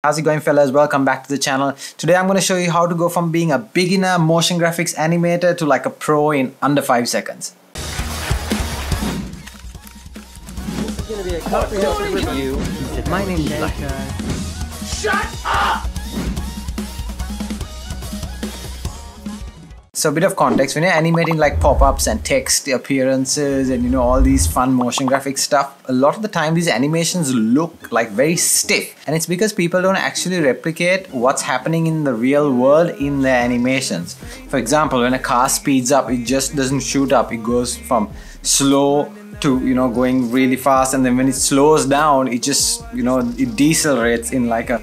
How's it going, fellas? Welcome back to the channel. Today I'm going to show you how to go from being a beginner motion graphics animator to like a pro in under 5 seconds. This is going to be a comprehensive review. My name's Tiffen. Shut up! So a bit of context, when you're animating like pop-ups and text appearances and all these fun motion graphic stuff, a lot of the time these animations look like very stiff, and it's because people don't actually replicate what's happening in the real world in their animations. For example, when a car speeds up, it just doesn't shoot up, it goes from slow to going really fast, and then when it slows down, it just it decelerates in like a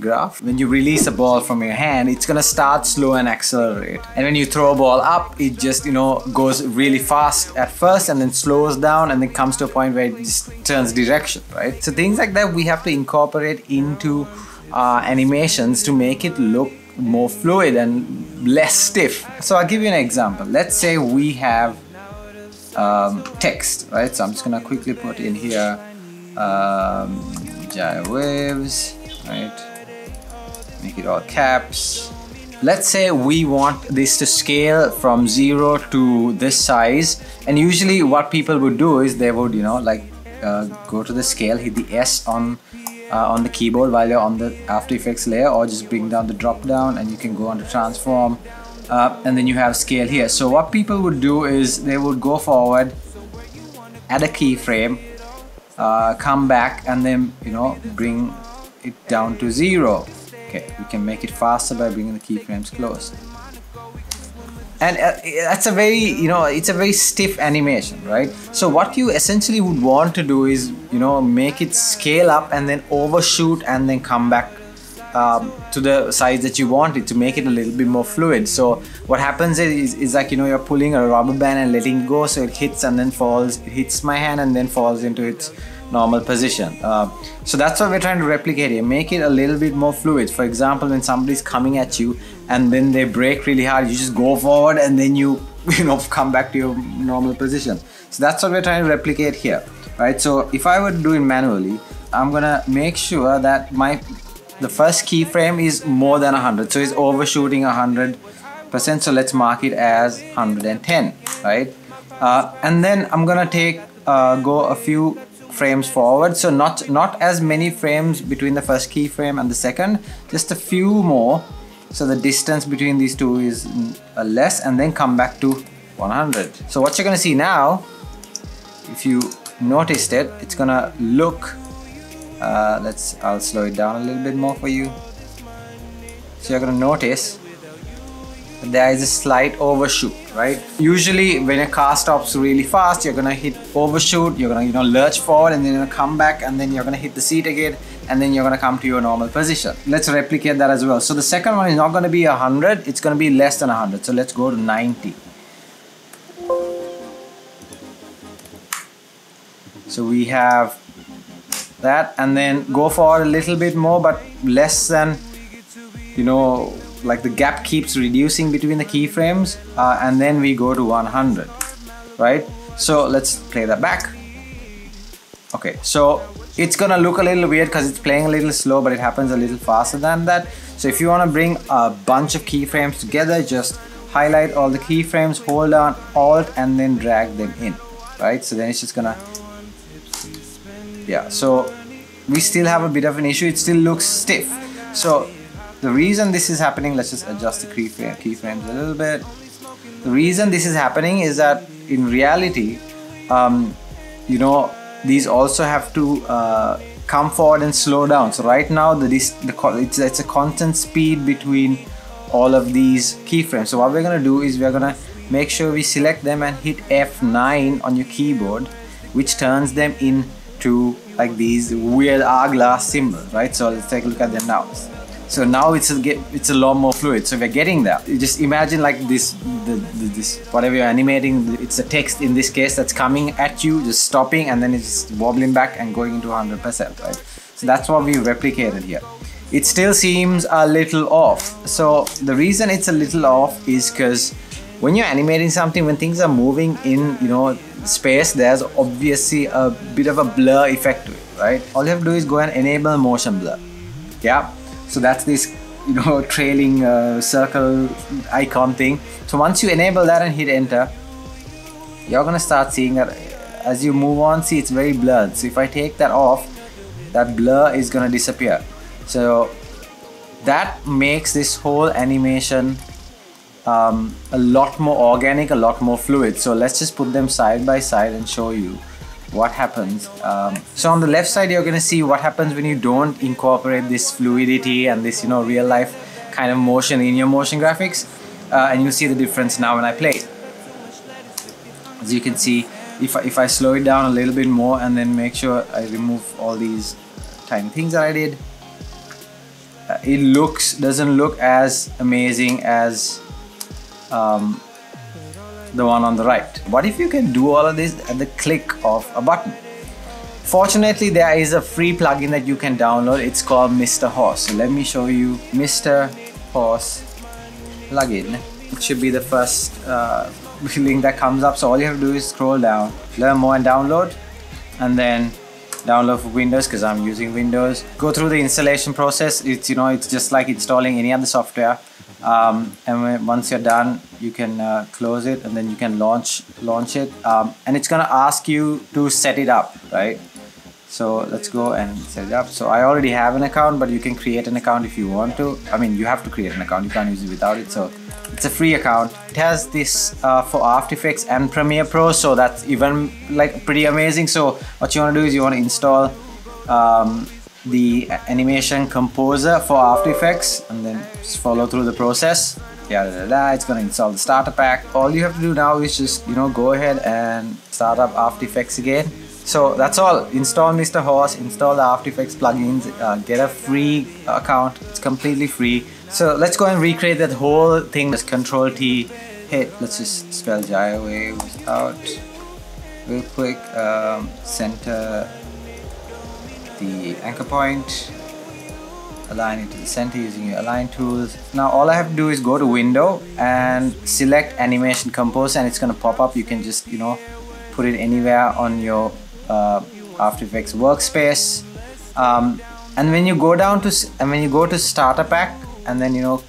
graph. When you release a ball from your hand, it's gonna start slow and accelerate, and when you throw a ball up, it just goes really fast at first and then slows down and then comes to a point where it just turns direction, right? So things like that we have to incorporate into animations to make it look more fluid and less stiff. So I'll give you an example. Let's say we have text, right? So I'm just gonna quickly put in here gyro waves, right? Make it all caps. Let's say we want this to scale from 0 to this size, and usually what people would do is they would go to the scale, hit the S on the keyboard while you're on the After Effects layer, or just bring down the drop down and you can go on to transform, and then you have scale here. So what people would do is they would go forward, add a keyframe, come back, and then bring it down to 0. Okay, we can make it faster by bringing the keyframes close. And that's a very, it's a very stiff animation, right? So what you essentially would want to do is, make it scale up and then overshoot and then come back to the size that you want it to, make it a little bit more fluid. So what happens is like, you're pulling a rubber band and letting go, so it hits and then falls, it hits my hand and then falls into its normal position. So that's what we're trying to replicate here, make it a little bit more fluid. For example, when somebody's coming at you and then they brake really hard, you just go forward and then you come back to your normal position. So that's what we're trying to replicate here, right? So if I were to do it manually, I'm gonna make sure that the first keyframe is more than 100, so it's overshooting 100%. So let's mark it as 110, right? And then I'm gonna go a few frames forward, so not as many frames between the first keyframe and the second, just a few more, so the distance between these two is less, and then come back to 100. So what you're gonna see now, if you noticed it, it's gonna look I'll slow it down a little bit more for you. So you're gonna notice there is a slight overshoot, right? Usually when a car stops really fast, you're gonna hit overshoot, you're gonna lurch forward, and then you're gonna come back, and then you're gonna hit the seat again, and then you're gonna come to your normal position. Let's replicate that as well. So the second one is not gonna be 100, it's gonna be less than 100. So let's go to 90. So we have that, and then go forward a little bit more, but less than, like the gap keeps reducing between the keyframes, and then we go to 100, right? So let's play that back. Okay, so it's gonna look a little weird because it's playing a little slow, but it happens a little faster than that. So if you want to bring a bunch of keyframes together, just highlight all the keyframes, hold down Alt, and then drag them in, right? So then it's just gonna, yeah, so we still have a bit of an issue, it still looks stiff. So the reason this is happening, let's just adjust the keyframes a little bit. The reason this is happening is that in reality, these also have to come forward and slow down. So right now it's a constant speed between all of these keyframes. So what we're gonna do is we're gonna make sure we select them and hit F9 on your keyboard, which turns them into like these weird hourglass symbols, right? So let's take a look at them now. So now it's a lot more fluid. So we're getting there. You just imagine like this whatever you're animating, it's a text in this case that's coming at you, just stopping, and then it's wobbling back and going into 100%, right? So that's what we replicated here. It still seems a little off. So the reason it's a little off is because when you're animating something, when things are moving in space, there's obviously a bit of a blur effect to it, right? All you have to do is go and enable motion blur. Yeah, so that's this, you know, trailing circle icon thing. So once you enable that and hit enter, you're gonna start seeing that as you move on. See, it's very blurred. So if I take that off, that blur is gonna disappear. So that makes this whole animation a lot more organic, a lot more fluid. So let's just put them side by side and show you what happens. So on the left side, you're gonna see what happens when you don't incorporate this fluidity and this, you know, real life kind of motion in your motion graphics, and you'll see the difference now when I play it. As you can see, if I slow it down a little bit more and then make sure I remove all these tiny things that I did, it doesn't look as amazing as the one on the right. What if you can do all of this at the click of a button? Fortunately, there is a free plugin that you can download. It's called Mr. Horse. So let me show you Mr. Horse plugin. It should be the first link that comes up. So all you have to do is scroll down, learn more and download, and then download for Windows because I'm using Windows. Go through the installation process. It's, you know, it's just like installing any other software. And once you're done, you can close it and then you can launch it. And it's gonna ask you to set it up, right? So let's go and set it up. So I already have an account, but you can create an account if you want to. I mean, you have to create an account. You can't use it without it. So it's a free account. It has this for After Effects and Premiere Pro. So that's even like pretty amazing. So what you want to do is you want to install the animation composer for After Effects and then just follow through the process. It's going to install the starter pack. All you have to do now is just, you know, go ahead and start up After Effects again. So that's all. Install Mr. Horse, install the After Effects plugins, get a free account. It's completely free. So let's go and recreate that whole thing. Just Control T, hit. Let's just spell gyrowaves out real quick. Center the anchor point, align it to the center using your align tools. Now all I have to do is go to Window and select Animation Composer, and it's going to pop up. You can just, you know, put it anywhere on your After Effects workspace. And when you go down to Starter Pack, and then, you know,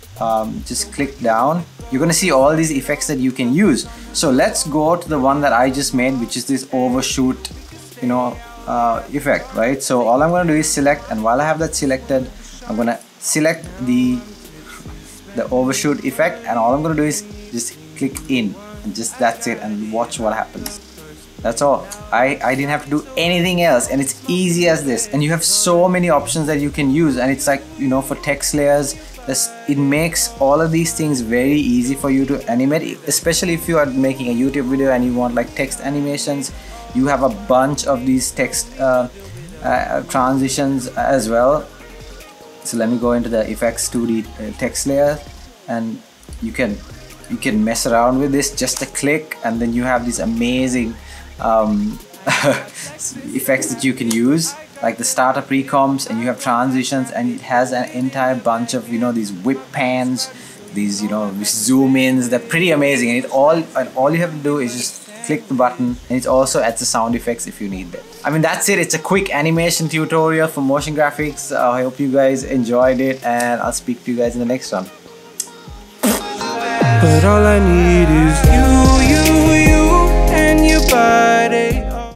just click down, you're going to see all these effects that you can use. So let's go to the one that I just made, which is this overshoot, you know, effect, right? So all I'm going to do is select, and while I have that selected, I'm going to select the overshoot effect, and all I'm going to do is just click in, and just that's it, and watch what happens. That's all. I didn't have to do anything else, and it's easy as this. And you have so many options that you can use, and it's like, you know, for text layers, it makes all of these things very easy for you to animate, especially if you are making a YouTube video and you want like text animations. You have a bunch of these text transitions as well. So let me go into the effects 2D text layer, and you can mess around with this, just a click, and then you have these amazing effects that you can use, like the starter pre-comps, and you have transitions, and it has an entire bunch of, you know, these whip pans, these, you know, zoom ins. They're pretty amazing, and all you have to do is just click the button, and it also adds the sound effects if you need that. I mean, that's it. It's a quick animation tutorial for motion graphics. I hope you guys enjoyed it, and I'll speak to you guys in the next one. But all I need is you.